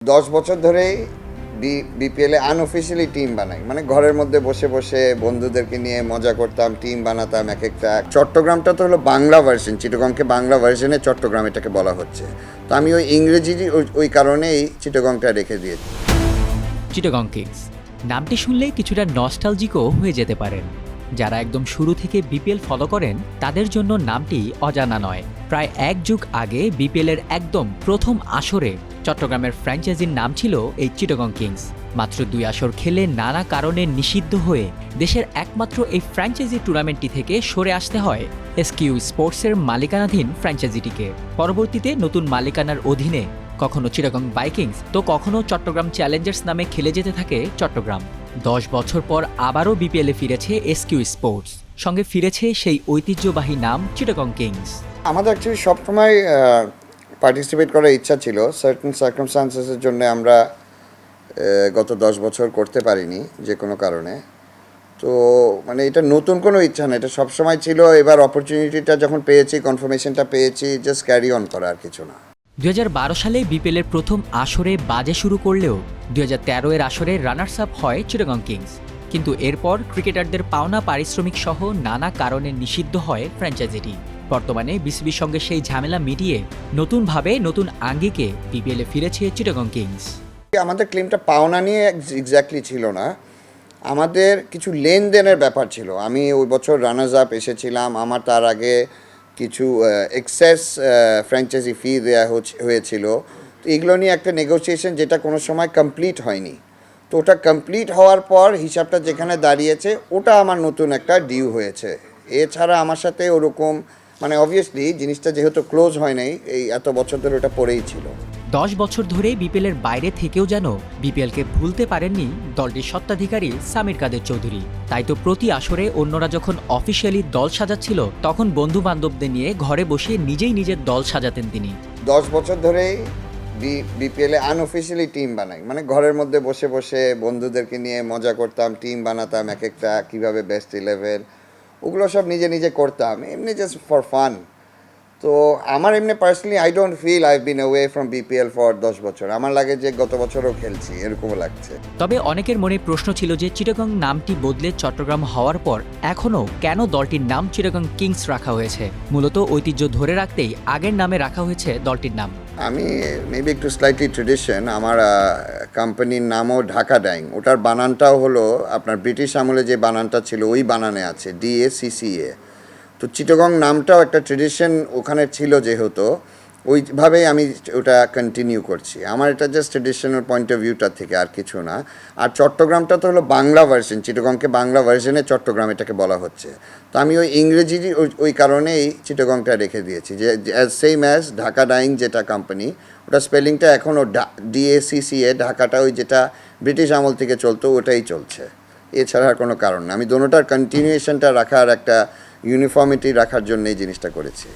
10 বছর ধরেই বিপিএল এ unofficially team বানাই, মানে ঘরের মধ্যে বসে বসে বন্ধুদেরকে নিয়ে মজা করতাম, টিম বানাতাম এক একটা। চট্টগ্রামটা তো হলো বাংলা ভার্সন, চিটাগংকে বাংলা ভার্সনে চট্টগ্রাম এটাকে বলা হচ্ছে। তো আমি ওই ইংরেজি ওই কারণেই চিটাগংটা রেখে দিয়েছি। চিটাগং কিংস নামটি শুনলেই কিছুটা নস্টালজিকও হয়ে যেতে পারেন। যারা একদম শুরু থেকে বিপিএল ফলো করেন তাদের জন্য নামটি অজানা নয়। প্রায় এক যুগ আগে বিপিএলের একদম প্রথম আসরে চট্টগ্রামের ফ্র্যাঞ্চাইজির নাম ছিল এই চিটাগং কিংস। মাত্র 2 আসর খেলে নানা কারণে নিষিদ্ধ হয়ে দেশের একমাত্র এই ফ্র্যাঞ্চাইজি টুর্নামেন্টটি থেকে সরে আসতে হয় এসকিউ স্পোর্টসের মালিকানাধীন ফ্র্যাঞ্চাইজিটিকে। পরবর্তীতে নতুন মালিকানার অধীনে কখনো চিটাগং ভাইকিংস তো কখনো চট্টগ্রাম চ্যালেঞ্জার্স নামে খেলে যেতে থাকে চট্টগ্রাম। 10 বছর পর আবারও বিপিএলে ফিরেছে এসকিউ স্পোর্টস, সঙ্গে ফিরেছে সেই ঐতিহ্যবাহী নাম চিটাগং কিংস। আমাদের অ্যাকচুয়ালি সবসময় পার্টিসিপেট করার ইচ্ছা ছিল, সার্টেন সার্কামস্টান্সেসের জন্য আমরা গত 10 বছর করতে পারিনি যে কোনো কারণে। তো মানে এটা নতুন কোনো ইচ্ছা না, এটা সবসময় ছিল। এবার অপরচুনিটিটা যখন পেয়েছি, কনফার্মেশনটা পেয়েছি, জাস্ট ক্যারি অন করা, আর কিছু না। 2012 সালে বিপিএলের প্রথম আসরে বাজে শুরু করলেও 2013 এর আসরে রানার্স আপ হয় চিটাগং কিংস। কিন্তু এরপর ক্রিকেটারদের পাওনা পারিশ্রমিক সহ নানা কারণে নিষিদ্ধ হয় ফ্র্যাঞ্চাইজিটি। বর্তমানে বিসিবির সঙ্গে সেই ঝামেলা মিটিয়ে নতুনভাবে নতুন আঙ্গিকে বিপিএলে ফিরেছে চিটাগং কিংস। আমাদের ক্লেমটা পাওনা নিয়ে এক্স্যাক্টলি ছিল না, আমাদের কিছু লেনদেনের ব্যাপার ছিল। আমি ওই বছর রানার্স আপ এসেছিলাম, আমার তার আগে কিছু এক্সেস ফ্র্যাঞ্চাইজি ফি দেওয়া হয়েছিল। তো এগুলো নিয়ে একটা নেগোসিয়েশন যেটা কোনো সময় কমপ্লিট হয়নি। তো ওটা কমপ্লিট হওয়ার পর হিসাবটা যেখানে দাঁড়িয়েছে, ওটা আমার নতুন একটা ডিউ হয়েছে। এছাড়া আমার সাথে ওরকম মানে অবভিয়াসলি জিনিসটা যেহেতু ক্লোজ হয় নাই, এই এত বছর ধরে ওটা পড়েই ছিল। 10 বছর ধরে বিপিএলের বাইরে থেকেও যেন বিপিএলকে ভুলতে পারেননি দলটির স্বত্বাধিকারী সামির কাদের চৌধুরী। তাই তো প্রতি আসরে অন্যরা যখন অফিসিয়ালি দল সাজাচ্ছিল তখন বন্ধু বান্ধবদের নিয়ে ঘরে বসে নিজেই নিজের দল সাজাতেন তিনি। 10 বছর ধরেই বিপিএল এ আনঅফিশিয়ালি টিম বানাই, মানে ঘরের মধ্যে বসে বসে বন্ধুদেরকে নিয়ে মজা করতাম, টিম বানাতাম এক একটা, কীভাবে বেস্ট 11, ওগুলো সব নিজে নিজে করতাম, এমনি জাস্ট ফর ফান। তো আমার এমনি personally I don't feel I been away from BPL for 10 বছর। আমার লাগে যে গত বছরও খেলছি, এরকমও লাগছে। তবে অনেকের মনে প্রশ্ন ছিল যে চিটাগং নামটি বদলে চট্টগ্রাম হওয়ার পর এখনও কেন দলটির নাম চিটাগং কিংস রাখা হয়েছে। মূলত ঐতিহ্য ধরে রাখতেই আগের নামে রাখা হয়েছে দলটির নাম। আমি মেবি একটু স্লাইটলি ট্রেডিশন, আমার কোম্পানির নামও ঢাকা ডাইং, ওটার বানানটাও হলো আপনার ব্রিটিশ আমলে যে বানানটা ছিল ওই বানানে আছে, DACCA। তো চিটাগং নামটাও একটা ট্রেডিশন ওখানে ছিল, যেহেতু ওইভাবেই আমি ওটা কন্টিনিউ করছি। আমার এটা জাস্ট ট্রেডিশনাল পয়েন্ট অফ ভিউটা থেকে, আর কিছু না। আর চট্টগ্রামটা তো হলো বাংলা ভার্সন, চিটাগংকে বাংলা ভার্সনে চট্টগ্রাম এটাকে বলা হচ্ছে। তো আমি ওই ইংরেজি ওই কারণেই চিটাগংটা রেখে দিয়েছি, যে সেম অ্যাজ ঢাকা ডাইং যেটা কোম্পানি, ওটা স্পেলিংটা এখনও DACCA, ঢাকাটা ওই যেটা ব্রিটিশ আমল থেকে চলতো ওটাই চলছে। এছাড়া আর কোনো কারণ না। আমি দোনোটার কন্টিনিউয়েশনটা রাখার, একটা ইউনিফর্মিটি রাখার জন্য এই জিনিসটা করেছি।